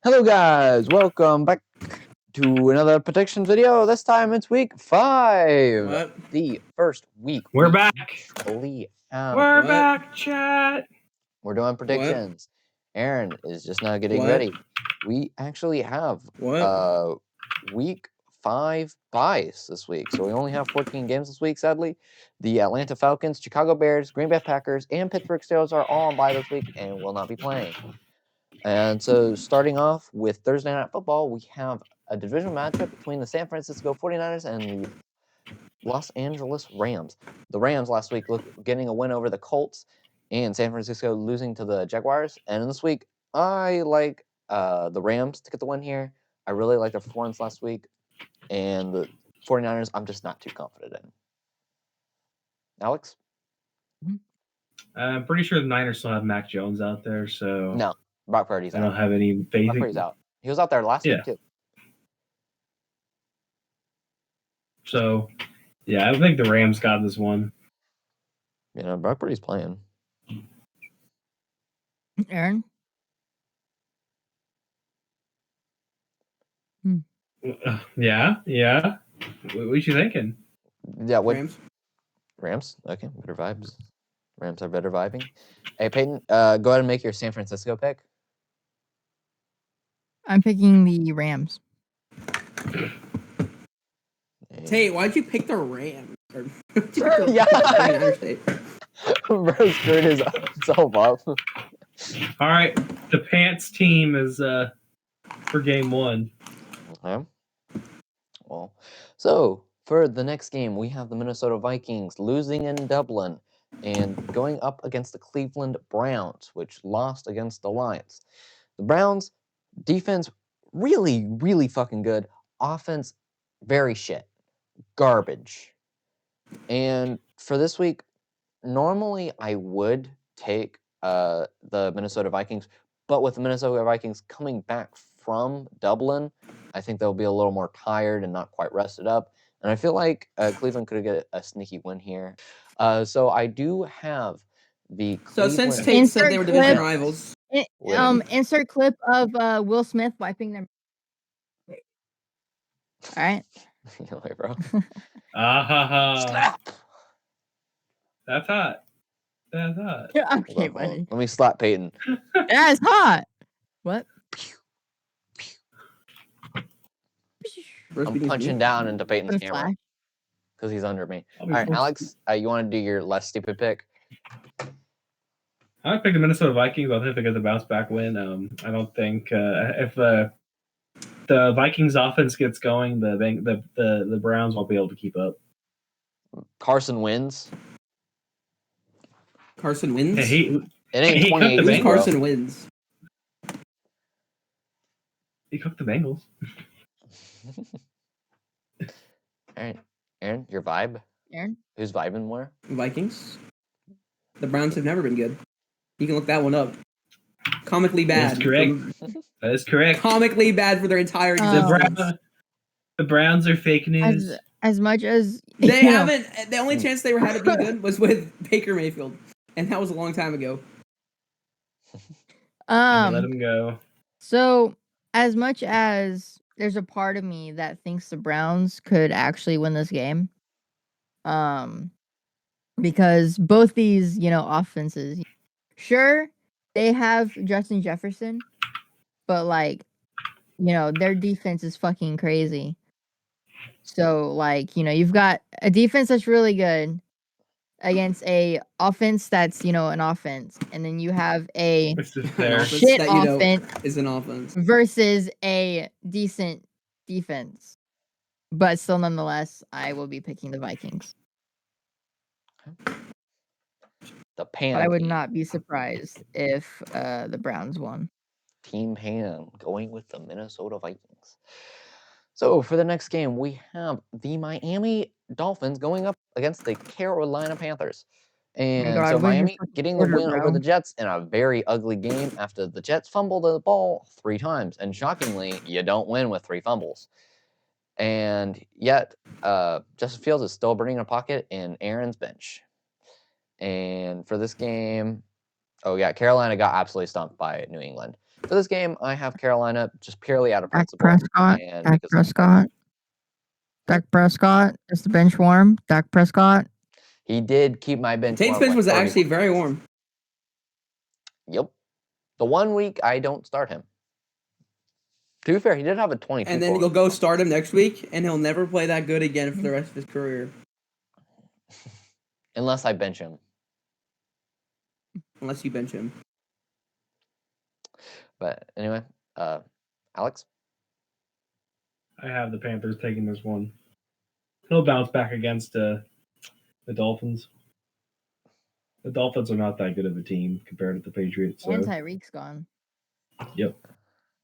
Hello guys, welcome back to another prediction video. This time it's week 5. What? The first week. We're we back. actually have- We're What? back, chat. We're doing predictions. Aaron is just now getting What? ready. We actually have What? week 5 buys this week. So we only have 14 games this week, sadly. The Atlanta Falcons, Chicago Bears, Green Bay Packers, and Pittsburgh Steelers are all on bye this week and will not be playing. And so starting off with Thursday Night Football, we have a divisional matchup between the San Francisco 49ers and the Los Angeles Rams. The Rams last week getting a win over the Colts and San Francisco losing to the Jaguars. And in this week, I like the Rams to get the win here. I really like their performance last week. And the 49ers, I'm just not too confident in. Alex? I'm pretty sure the Niners still have Mac Jones out there, so No. Brock Purdy's I out. don't have any faith. Brock Purdy's out. He was out there last week, too. So, yeah, I think the Rams got this one. Yeah, Brock Purdy's playing. Aaron? Yeah. What you thinking? Yeah, what? Rams? Rams? Okay, better vibes. Rams are better vibing. Hey, Peyton, go ahead and make your San Francisco pick. I'm picking the Rams. Tate, why'd you pick the Rams? Yeah. State? Bro screwed himself up. All right, the Pants team is for game 1. Okay. Well, so for the next game, we have the Minnesota Vikings losing in Dublin and going up against the Cleveland Browns, which lost against the Lions. The Browns defense really, really fucking good. Offense very shit. Garbage. And for this week, normally I would take the Minnesota Vikings, but with the Minnesota Vikings coming back from Dublin, I think they'll be a little more tired and not quite rested up. And I feel like Cleveland could get a sneaky win here. So I do have the So Cleveland... since Tate said they were division rivals... Insert clip of Will Smith wiping them. All right. No way, bro. Slap. That's hot. Okay, buddy. Let me slap Peyton. That's hot. What? I'm punching down into Peyton's camera because he's under me. All right, Alex, you want to do your less stupid pick? I would pick the Minnesota Vikings. I think they get the bounce back win. I don't think if the Vikings offense gets going, the Browns won't be able to keep up. Carson wins. Carson wins? It ain't 28. Who's Carson wins? He cooked the Bengals. All right, Aaron, your vibe? Aaron? Who's vibing more? Vikings. The Browns have never been good. You can look that one up. Comically bad. That's correct. That is correct. Comically bad for their entire existence. The Browns are fake news. As much as they haven't. The only chance they had to be good was with Baker Mayfield, and that was a long time ago. Let him go. So, as much as there's a part of me that thinks the Browns could actually win this game, because both these, offenses, sure, they have Justin Jefferson, but their defense is fucking crazy. So, you've got a defense that's really good against a offense that's, an offense. And then you have a shit offense is an offense versus a decent defense. But still, nonetheless, I will be picking the Vikings. The Pan. But I would not be surprised if the Browns won. Team Pan going with the Minnesota Vikings. So for the next game, we have the Miami Dolphins going up against the Carolina Panthers. And so Miami getting the win over the Jets in a very ugly game after the Jets fumbled the ball 3 times. And shockingly, you don't win with 3 fumbles. And yet, Justin Fields is still burning a pocket in Aaron's bench. And for this game, Carolina got absolutely stumped by New England. For this game, I have Carolina just purely out of Dak principle. Prescott. And Dak because Prescott. Dak Prescott. Is the bench warm? Dak Prescott. he did keep my bench Tate's warm, bench like, was 30 actually points. very warm. Yep. The 1 week I don't start him. To be fair, he did have a 22. And then you'll go start him next week, and he'll never play that good again for the rest of his career. Unless I bench him. Unless you bench him. But anyway, Alex? I have the Panthers taking this one. He'll bounce back against the Dolphins. The Dolphins are not that good of a team compared to the Patriots. So. And Tyreek's gone. Yep.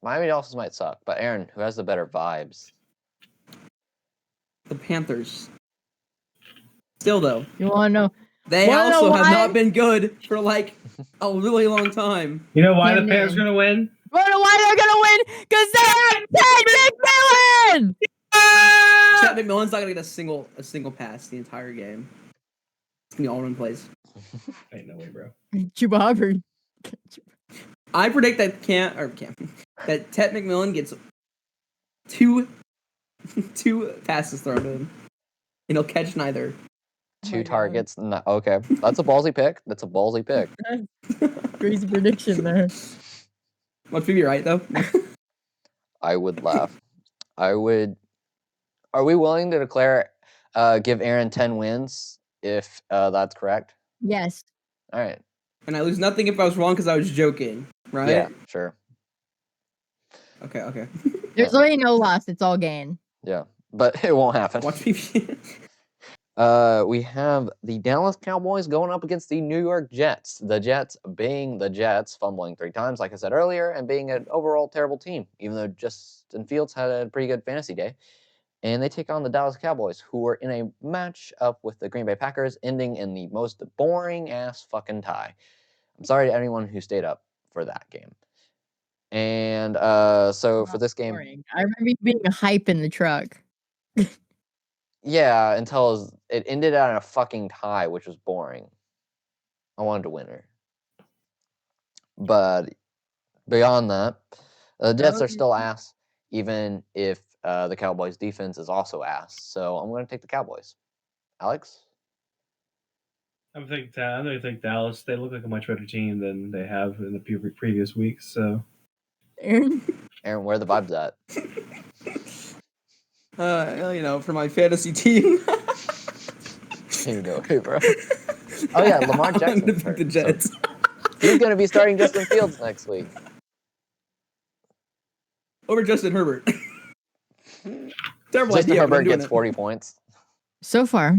Miami Dolphins might suck, but Aaron, who has the better vibes? The Panthers. Still, though, You want to know? they Wanna know also have why? not been good for like a really long time. You know why Cam the Panthers are Newton. going to win? Want to know why they're gonna win? Because they have Ted McMillan. Chet McMillan's not gonna get a single pass the entire game. It's gonna be all run plays. Ain't no way, bro. Chuba Hubbard. I predict that that Ted McMillan gets two passes thrown to him, and he'll catch neither. Two my God. targets. No, okay. That's a ballsy pick. That's a ballsy pick. Crazy prediction there. Must be right though. I would laugh. I would. Are we willing to declare, give Aaron 10 wins if that's correct? Yes. All right. And I lose nothing if I was wrong because I was joking, right? Yeah, sure. Okay. There's already no loss. It's all gain. Yeah, but it won't happen. Watch me. We have the Dallas Cowboys going up against the New York Jets. The Jets being the Jets, fumbling 3 times, like I said earlier, and being an overall terrible team, even though Justin Fields had a pretty good fantasy day. And they take on the Dallas Cowboys, who are in a match up with the Green Bay Packers, ending in the most boring-ass fucking tie. I'm sorry to anyone who stayed up for that game. And so for this game... Boring. I remember you being hype in the truck. Yeah, until it ended on a fucking tie, which was boring. I wanted to win her. But beyond that, the Jets are still ass, even if the Cowboys' defense is also ass. So I'm going to take the Cowboys. Alex? I'm going to think Dallas. They look like a much better team than they have in the previous weeks. So, Aaron? Aaron, where are the vibes at? For my fantasy team. You know, hey, bro. Oh yeah, Lamar I'm Jackson. gonna pick the Jets. So he's going to be starting Justin Fields next week. Over Justin Herbert. Terrible Justin idea. Herbert gets 40 points. So far,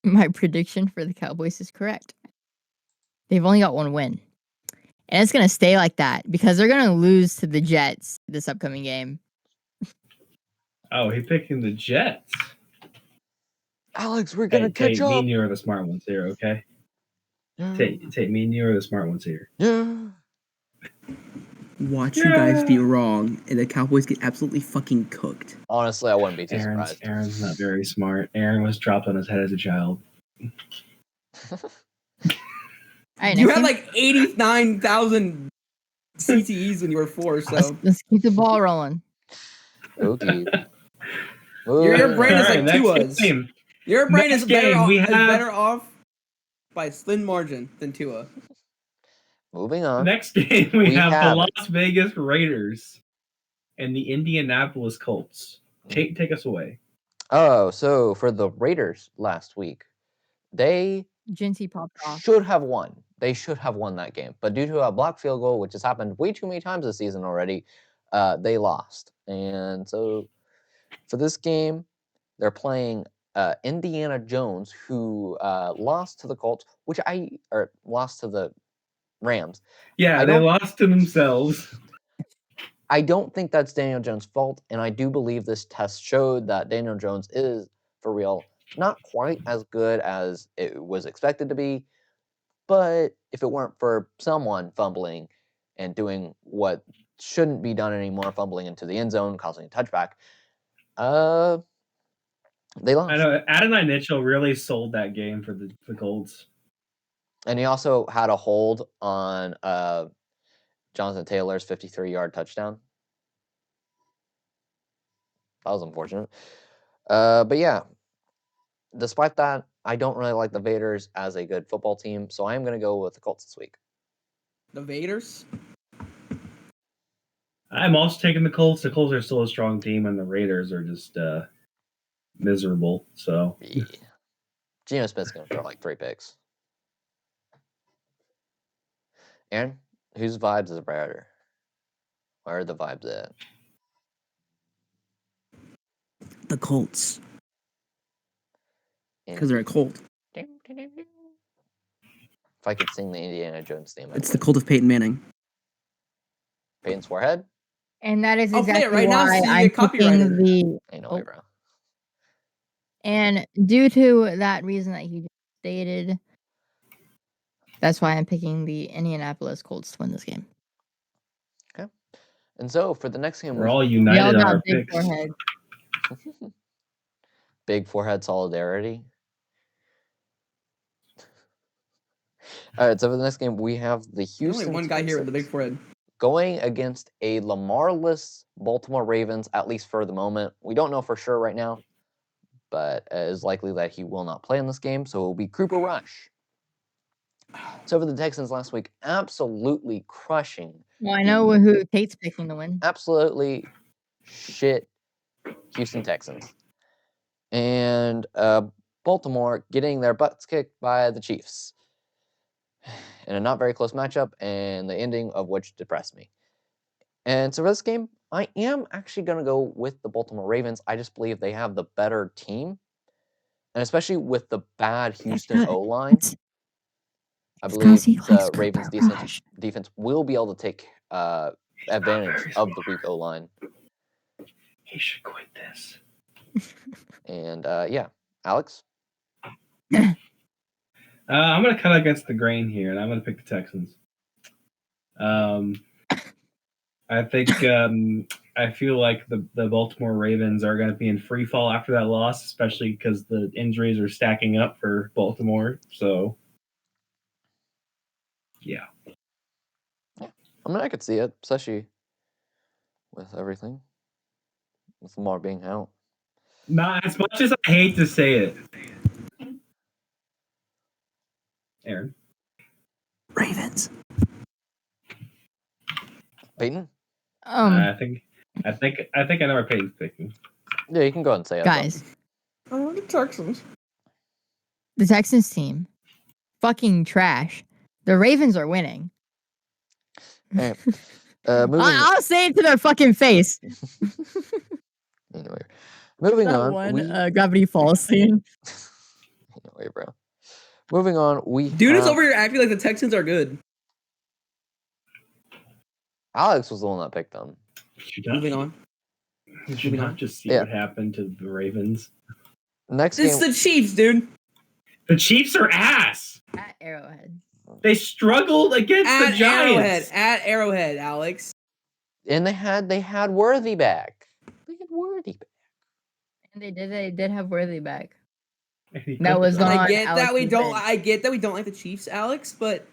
my prediction for the Cowboys is correct. They've only got 1 win. And it's going to stay like that because they're going to lose to the Jets this upcoming game. oh, he's picking the Jets. Alex, we're going to Hey, catch Tate, me up. and you are the smart ones here, okay? Yeah. Tate, me and you are the smart ones here. Yeah. Watch you guys be wrong, and the Cowboys get absolutely fucking cooked. Honestly, I wouldn't be too surprised. Aaron's not very smart. Aaron was dropped on his head as a child. All right, You next had game. like 89,000 CTEs when you were 4, so Let's keep the ball rolling. Okay. Your brain is like next Tua's. game. Your brain Next is better, game, we is have- better off by a slim margin than Tua. Moving on. Next game, we have have- the Las Vegas Raiders and the Indianapolis Colts. Take us away. Oh, so for the Raiders last week, they Jinty popped off. should have won. They should have won that game. But due to a blocked field goal, which has happened way too many times this season already, they lost. And so for this game, they're playing Indiana Jones, who lost to the Colts, or lost to the Rams. Yeah, I they don't- lost to themselves. I don't think that's Daniel Jones' fault, and I do believe this test showed that Daniel Jones is, for real, not quite as good as it was expected to be, but if it weren't for someone fumbling and doing what shouldn't be done anymore, fumbling into the end zone, causing a touchback, they lost. I know Adonai Mitchell really sold that game for the Colts. And he also had a hold on Jonathan Taylor's 53-yard touchdown. That was unfortunate. But yeah, despite that, I don't really like the Vaders as a good football team, so I am going to go with the Colts this week. The Vaders. I'm also taking the Colts. The Colts are still a strong team, and the Raiders are just miserable. So Yeah. Geno Smith's going to throw like 3 picks. Aaron, whose vibes is better? Where are the vibes at? The Colts. And Because they're a Colt. if I could sing the Indiana Jones theme, I'd It's the win. Colt of Peyton Manning. Peyton's forehead? And that is I'll play it exactly right now why so you I'm get copyrighted. picking the. Ain't no Oh. way, bro. And due to that reason that he just stated, that's why I'm picking the Indianapolis Colts to win this game. And so for the next game, we're all They all united on our got big picks. forehead. big forehead solidarity. All right, so for the next game, we have the There's Houston only one guy here with the big Texans forehead. going against a Lamar-less Baltimore Ravens, at least for the moment. We don't know for sure right now, but it is likely that he will not play in this game, so it will be Cooper Rush. So for the Texans last week, absolutely crushing, Well, I know who Tate's picking to win. absolutely shit Houston Texans. And Baltimore getting their butts kicked by the Chiefs in a not very close matchup, and the ending of which depressed me. And so for this game, I am actually going to go with the Baltimore Ravens. I just believe they have the better team, and especially with the bad Houston O-line, I believe the Ravens defense will be able to take advantage of the weak O-line. He should quit this. And yeah, Alex? I'm going to cut against the grain here, and I'm going to pick the Texans. I think I feel like the Baltimore Ravens are going to be in free fall after that loss, especially because the injuries are stacking up for Baltimore. So, yeah. I mean, I could see it, especially with everything, with Lamar being out. Not as much as I hate to say it. Aaron. Ravens. Peyton? I think I know where Peyton's picking. Yeah, you can go ahead and say it. Guys, Oh, the Texans. the Texans team, fucking trash. The Ravens are winning. Hey, moving. I'll say it to their fucking face. Anyway, moving That on. one Gravity Falls scene. Anyway, bro. Moving on, Dude is over here acting like the Texans are good. Alex was the one that picked them. Moving on. You should not just see what happened to the Ravens. Next It's game. the Chiefs, dude. The Chiefs are ass. At Arrowhead. They struggled against the Giants. At Arrowhead, Alex. And they had Worthy back. They had Worthy back. And they did have Worthy back. That That was And on I get that we Alex's don't. bench. I get that we don't like the Chiefs, Alex, but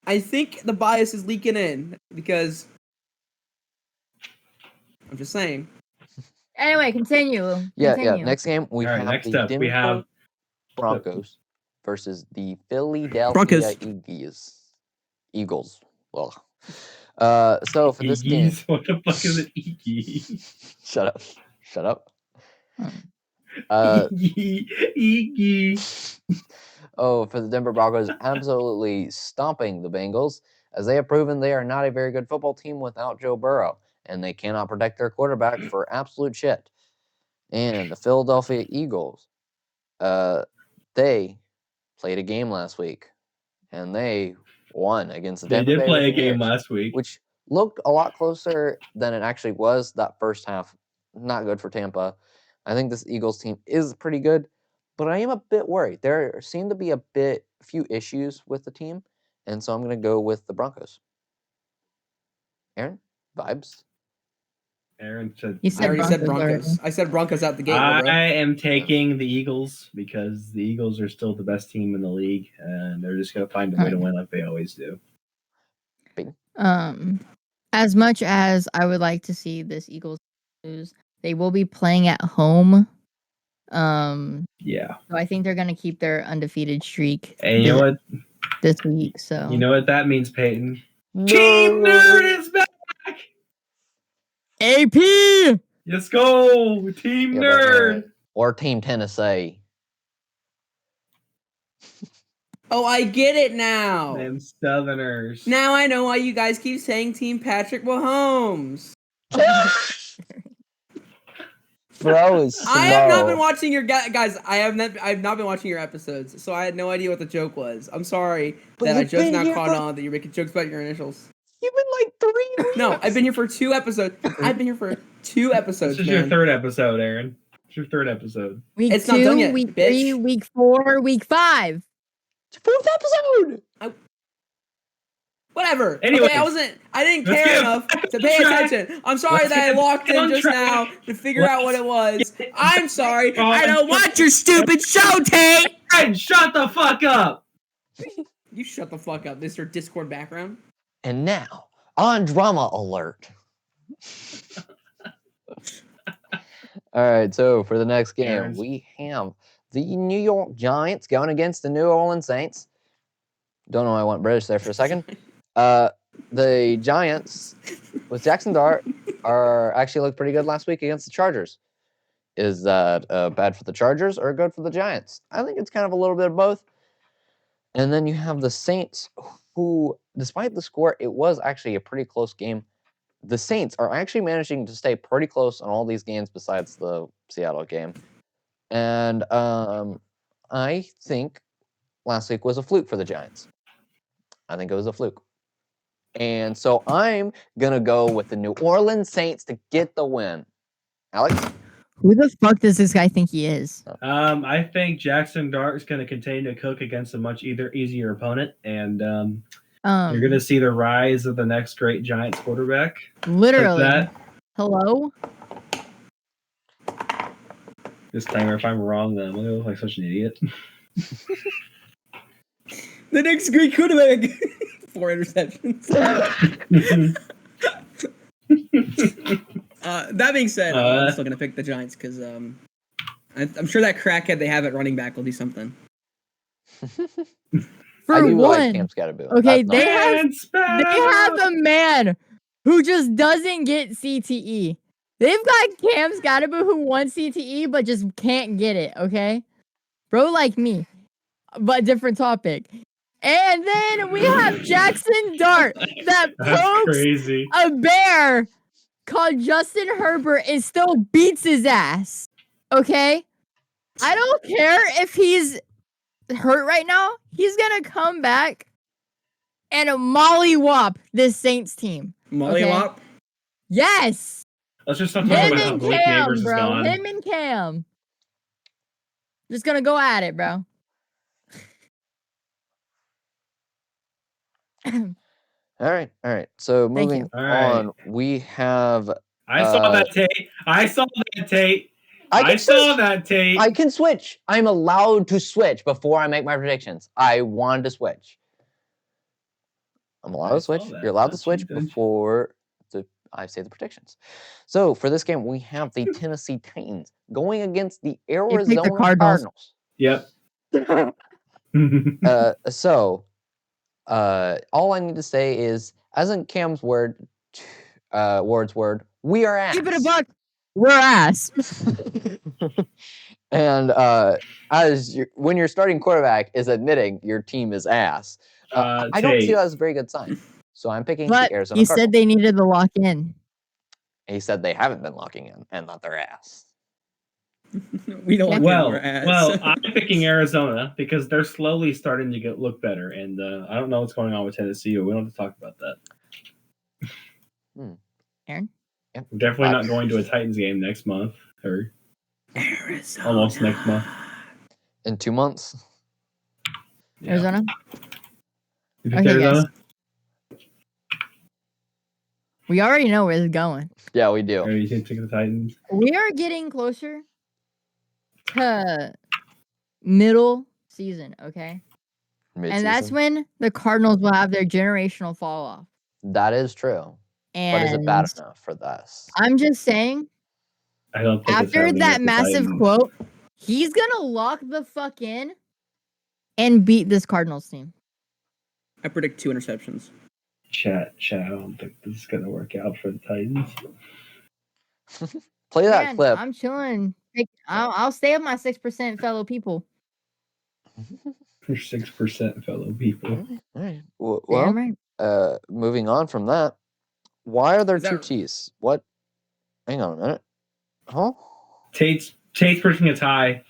I think the bias is leaking in because I'm just saying. Anyway, continue. Yeah. Continue. Next game, we All right, have next the up, we Denver have Broncos versus the Philadelphia Broncos. Eagles. Well, so for this game, Iggy's? What the fuck is an Iggy? shut up. Iggy. Oh, for the Denver Broncos, absolutely stomping the Bengals, as they have proven they are not a very good football team without Joe Burrow, and they cannot protect their quarterback for absolute shit. And the Philadelphia Eagles, they played a game last week, and they won against the They Denver did play a Buccaneers, game last week. which looked a lot closer than it actually was. That first half, not good for Tampa. I think this Eagles team is pretty good, but I am a bit worried. There seem to be a few issues with the team, and so I'm going to go with the Broncos. Aaron, vibes? Aaron said. You I already said Broncos Broncos. already. I said Broncos out the gate, I bro. am taking the Eagles because the Eagles are still the best team in the league, and they're just going to find a way to win like they always do. As much as I would like to see this Eagles lose, they will be playing at home. Yeah. So I think they're gonna keep their undefeated streak And you know what? this week. So You know what that means, Peyton? No. Team Nerd is back! AP. Let's go! Team Yeah, but, Nerd! or Team Tennessee. Oh, I get it now. Them Southerners. Now I know why you guys keep saying Team Patrick Mahomes. Bro is slow. I have not been watching your guys. I've not been watching your episodes, so I had no idea what the joke was. I'm sorry But that I you've just been now here caught for- on that you're making jokes about your initials. You've been like 3 weeks. No, I've been here for 2 episodes. I've been here for 2 episodes. This is your Man. 3rd episode, Aaron. It's your 3rd episode. Week It's 2, not done yet, week bitch. 3, week 4, week 5. 4th episode. Whatever. Anyways. Okay, I didn't Let's care get enough back to on pay track. attention. I'm sorry Let's that I get locked back in on just track. now to figure out what it was. get I'm sorry. on I don't track. want your stupid show, Tate. Aaron, shut the fuck up! You shut the fuck up, Mr. Discord background. And now on drama alert. All right, so for the next game, Aaron's- we have the New York Giants going against the New Orleans Saints. Don't know why I went British there for a second. The Giants with Jackson Dart are actually looked pretty good last week against the Chargers. Is that bad for the Chargers or good for the Giants? I think it's kind of a little bit of both. And then you have the Saints, who, despite the score, it was actually a pretty close game. The Saints are actually managing to stay pretty close on all these games besides the Seattle game. And I think last week was a fluke for the Giants. I think it was a fluke. And so I'm going to go with the New Orleans Saints to get the win. Alex? Who the fuck does this guy think he is? I think Jackson Dart is going to continue to cook against a much easier opponent, and you're going to see the rise of the next great Giants quarterback. Literally. Like that. Hello? Disclaimer: if I'm wrong, then I'm going to look like such an idiot. The next Greek quarterback. 4 interceptions. That being said, I'm still gonna pick the Giants because I'm sure that crackhead they have at running back will do something. For I do like one. Cam Scatterboo. Okay, That's not- they have a man who just doesn't get CTE. They've got Cam Scatterboo who won CTE but just can't get it, okay? Bro like me. But different topic. And then we have Jackson Dart that That's pokes crazy. a bear called Justin Herbert and still beats his ass. Okay? I don't care if he's hurt right now. He's gonna come back and mollywop this Saints team. Mollywop. Yes! Let's just talk Him about how and Blake Cam, Neighbors is bro. gone. Him and Cam. Just gonna go at it, bro. All right. So Thank moving you. All right. on, we have. I saw that Tate. I saw that Tate. I I can saw switch. that Tate. I can switch. I'm allowed to switch before I make my predictions. I wanted to switch. I'm allowed I to saw switch. that. You're allowed to That's switch good. before I say the predictions. So for this game, we have the Tennessee Titans going against the picked the Arizona Cardinals. Yep. All I need to say is, as in Cam's word, we are ass. Keep it a buck. We're ass. And when your starting quarterback is admitting your team is ass, I don't see Tate. that as a very good sign. So I'm picking But the Arizona he Cardinals. said they needed to lock in. He said they haven't been locking in and not their ass. We don't Well, want ass. well, I'm picking Arizona because they're slowly starting to look better, and I don't know what's going on with Tennessee, but we don't have to talk about that. Aaron? We're definitely not going to a Titans game next month, or Arizona. almost next month. In 2 months. Yeah. Arizona? You picked Okay, Arizona? We already know where it's going. Yeah, we do. Or you can pick the Titans? We are getting closer to middle season, okay? And that's Mid-season. when the Cardinals will have their generational fall off. That is true. And But is it bad enough for this? I'm just saying, I don't think it's after happening that against the massive Titans. quote, he's gonna lock the fuck in and beat this Cardinals team. I predict 2 interceptions. Chat. I don't think this is gonna work out for the Titans. Play that Man, clip. I'm chilling. I'll stay with my 6% fellow people. For 6% fellow people. All right. Well, Damn right. moving on from that, why are there Is two that- T's? What? Hang on a minute. Huh? Tate's predicting a tie.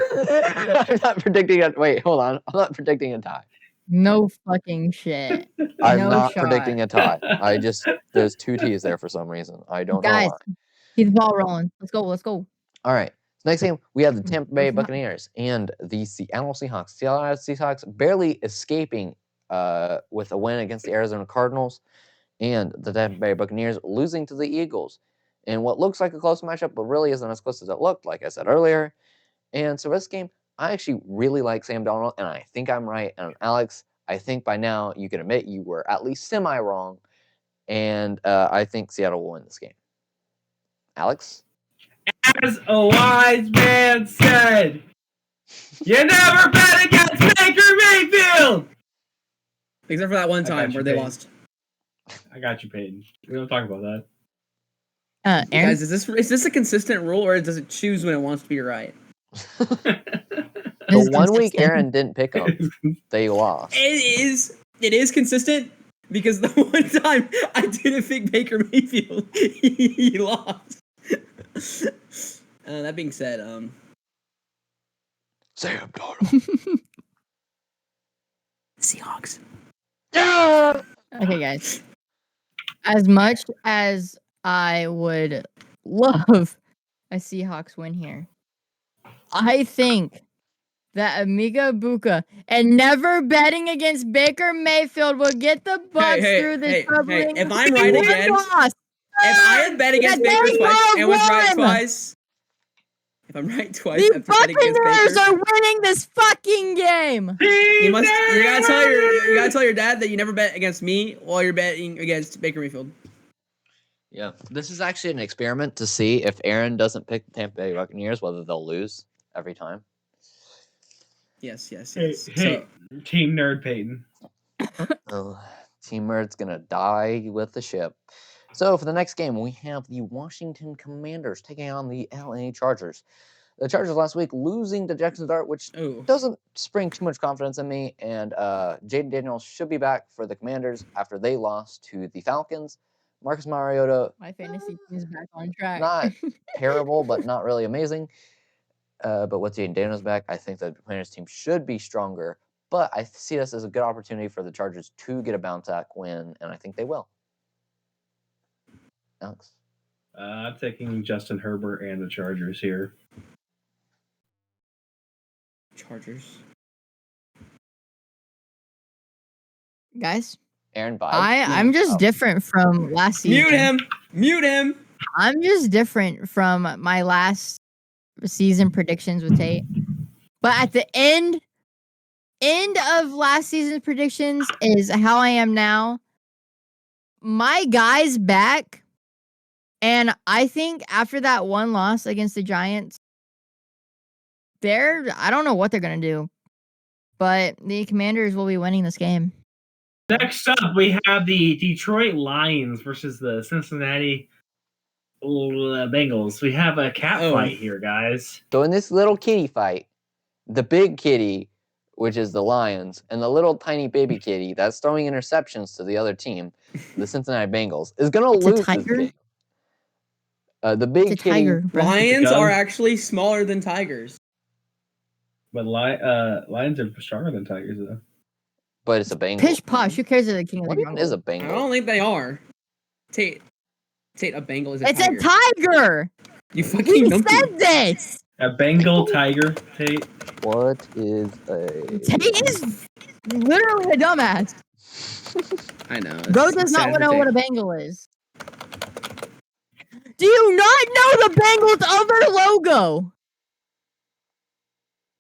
I'm not predicting a. Wait, hold on. I'm not predicting a tie. No fucking shit. I'm No not shot. predicting a tie. There's two T's there for some reason. I don't Guys, know why. keep the ball rolling. Let's go. All right. Next game, we have the Tampa Bay What's that? Buccaneers and the Seattle Seahawks. Seattle Seahawks barely escaping with a win against the Arizona Cardinals, and the Tampa Bay Buccaneers losing to the Eagles in what looks like a close matchup, but really isn't as close as it looked, like I said earlier. And so this game, I actually really like Sam Darnold, and I think I'm right. And Alex, I think by now you can admit you were at least semi-wrong, and I think Seattle will win this game. Alex? As a wise man said, you never bet against Baker Mayfield. Except for that one I got time you, where they Peyton. lost. I got you, Peyton. We don't talk about that. Aaron, Guys, is this a consistent rule, or does it choose when it wants to be right? The This is 1 week consistent. Aaron didn't pick them, they lost. It is consistent because the one time I didn't pick Baker Mayfield, he lost. That being said, Sam Darnold. Seahawks. Yeah! Okay, guys. As much as I would love a Seahawks win here, I think that Amiga Buka and never betting against Baker Mayfield will get the Bucks through this troubling if I'm right again, loss. if I had bet against Yeah, Baker they twice are and was right one. twice, if I'm right twice The after betting against Buccaneers Baker, are winning this fucking game. you gotta tell your dad that you never bet against me while you're betting against Baker Mayfield. Yeah. This is actually an experiment to see if Aaron doesn't pick the Tampa Bay Buccaneers, whether they'll lose every time. Yes. Hey, So, Team Nerd Peyton. Oh, Team Nerd's gonna die with the ship. So for the next game, we have the Washington Commanders taking on the LA Chargers. The Chargers last week losing to Jackson Dart, which doesn't spring too much confidence in me. And Jaden Daniels should be back for the Commanders after they lost to the Falcons. Marcus Mariota, My fantasy team is back on track. not terrible, but not really amazing. But with Jaden Daniels back, I think the Commanders team should be stronger. But I see this as a good opportunity for the Chargers to get a bounce back win, and I think they will. Alex? I'm taking Justin Herbert and the Chargers here. Chargers. Guys, Aaron Vibe? I'm just different from last season. Mute him. I'm just different from my last season predictions with Tate. But at the end of last season's predictions is how I am now. My guy's back. And I think after that one loss against the Giants, I don't know what they're going to do. But the Commanders will be winning this game. Next up, we have the Detroit Lions versus the Cincinnati Bengals. We have a cat fight here, guys. So in this little kitty fight, the big kitty, which is the Lions, and the little tiny baby kitty that's throwing interceptions to the other team, the Cincinnati Bengals, is going to lose this game. The big It's a kitty. tiger, bro. Lions are actually smaller than tigers. But Lions are stronger than Tigers, though. But it's a Bengal. Pish posh. Who cares if the king of What the even jungle? is a I Bengal? don't think they are. Tate, a Bengal is a It's tiger. a tiger. You We fucking numpty. said this. A Bengal tiger, Tate. What is a... Tate is literally a dumbass. I know. Bro does not know what a Bengal is. Do you not know the Bengals' other logo?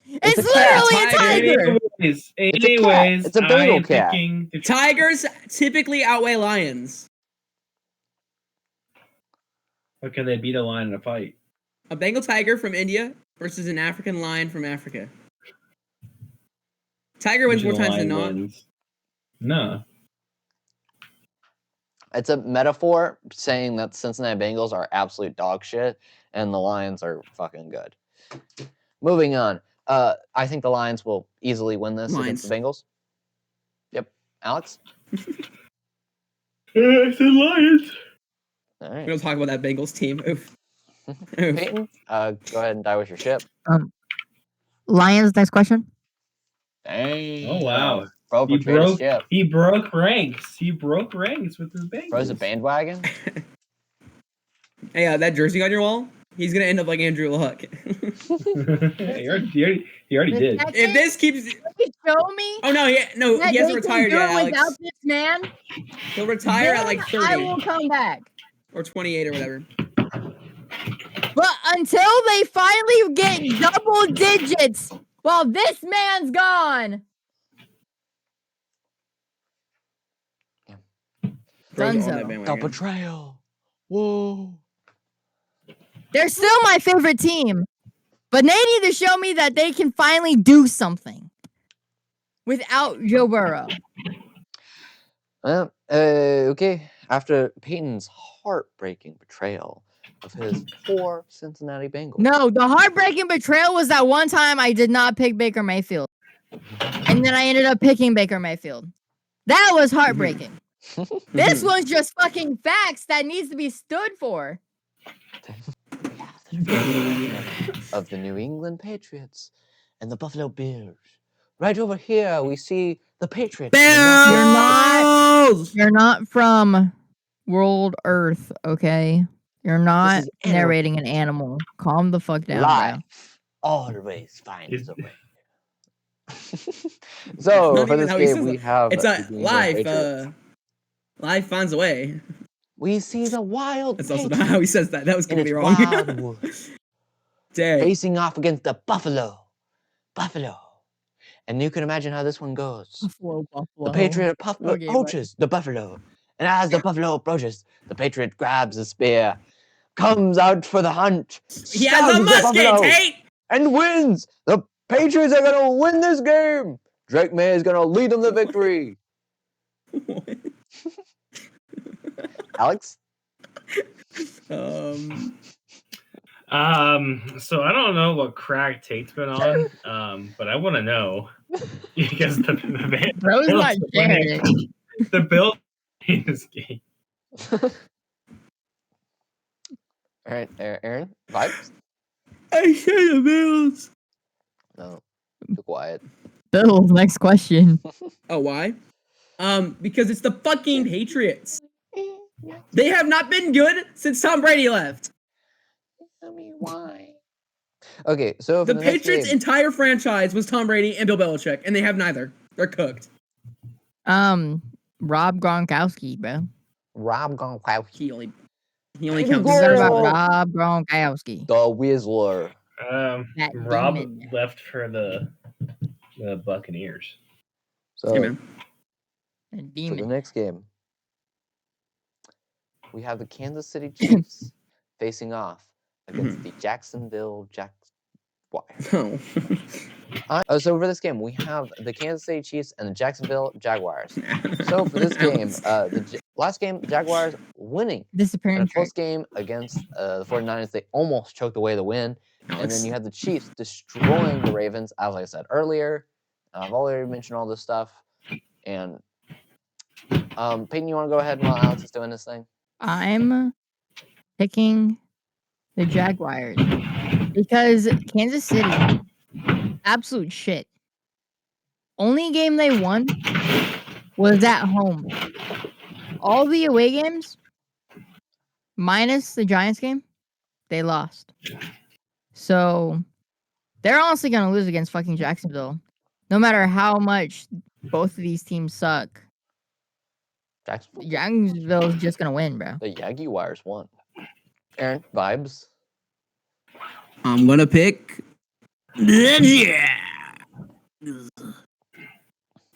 It's a cat. literally a tiger. Anyways, It's a I Bengal am cat. picking the Tigers typically outweigh lions. How can they beat a lion in a fight? A Bengal tiger from India versus an African lion from Africa. Tiger wins more Usually the times than not. lion wins. No. It's a metaphor saying that Cincinnati Bengals are absolute dog shit and the Lions are fucking good. Moving on. I think the Lions will easily win this against the Bengals. Yep. Alex? I said Lions. All We right. don't talk about that Bengals team. Oof. Oof. Peyton, go ahead and die with your ship. Lions. Next question. Dang. Oh wow. Bro, betrayed his ship. He broke ranks. He broke ranks with his Bengals. Bro's a bandwagon. Hey, that jersey on your wall? He's gonna end up like Andrew Luck. he already did. If this keeps, Show me. oh no, he that hasn't they retired can do yet, it without Alex. this man. He'll retire then at like 30 I will come back. or 28 or whatever. But until they finally get double digits, well, this man's gone. Bro's on Dunzo. that The bandwagon. betrayal. Whoa. They're still my favorite team, but they need to show me that they can finally do something without Joe Burrow. Okay. After Peyton's heartbreaking betrayal of his poor Cincinnati Bengals. No, the heartbreaking betrayal was that one time I did not pick Baker Mayfield. And then I ended up picking Baker Mayfield. That was heartbreaking. This one's just fucking facts that needs to be stood for. Of the New England Patriots and the Buffalo Bills. Right over here, we see the Patriots. Bills! You're not from World Earth, okay? You're not is animal. narrating an animal. Calm the fuck down, Life always finds a way. Not So for even this how he game, says we it. have It's the a New England life. Patriots. Life finds a way. We see the wild That's also Patriots not how he says that. That was in its completely wrong. wildwood, Dang. facing off against the Buffalo. And you can imagine how this one goes. Buffalo. The Patriot Okay, approaches the Buffalo. And as the Buffalo approaches, the Patriot grabs a spear, comes out for the hunt, He has a stabs the musket, Buffalo, Tate! and wins. The Patriots are going to win this game. Drake May is going to lead them to victory. Alex? So I don't know what crack Tate's been on, but I want to know because the Bro's Bills not are sharing winning. The Bills in this game. All right, Aaron, vibes? I hate the Bills. No, be quiet. Bills, next question. Oh, why? Because it's the fucking Patriots. They have not been good since Tom Brady left. Tell me why. Okay, so for The the next Patriots' game, entire franchise was Tom Brady and Bill Belichick, and they have neither. They're cooked. Rob Gronkowski, bro. Rob Gronkowski, He only Baby counts. goal. What about Oh. Rob Gronkowski? the Whistler. That Rob demon. left for the Buccaneers. So Hey, man. A for the demon. next game, we have the Kansas City Chiefs facing off against the Jacksonville Jaguars. No. So for this game, we have the Kansas City Chiefs and the Jacksonville Jaguars. So for this game, last game, Jaguars winning. In Disappearing a trait. close game against the 49ers, they almost choked away the win. And Alex. then you have the Chiefs destroying the Ravens, as I said earlier. I've already mentioned all this stuff. And Peyton, you want to go ahead while Alex is doing this thing? I'm picking the Jaguars because Kansas City, absolute shit. Only game they won was at home. All the away games, minus the Giants game, they lost. So they're honestly going to lose against fucking Jacksonville. No matter how much both of these teams suck. Jacksonville. Jacksonville's just going to win, bro. The Jaguars won. Aaron, vibes? I'm gonna pick. Yeah.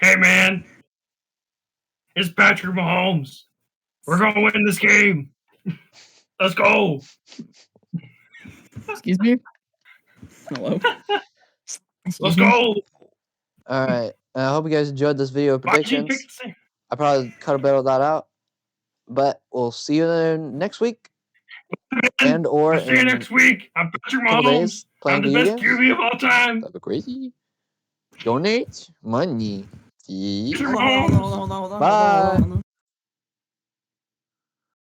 Hey, man. It's Patrick Mahomes. We're going to win this game. Let's go. Excuse me. Hello. Excuse Let's me. go. All right. I hope you guys enjoyed this video of Why'd you pick predictions. the same? I probably cut a bit of that out, but we'll see you there next week and or I'll see you in next week. I'm Patrick a couple Mahomes. days playing I'm the video best games. QB of all time. That'd be crazy. Donate money. See? Hold on, hold on, hold on, hold on, hold on, hold on, Bye. hold on.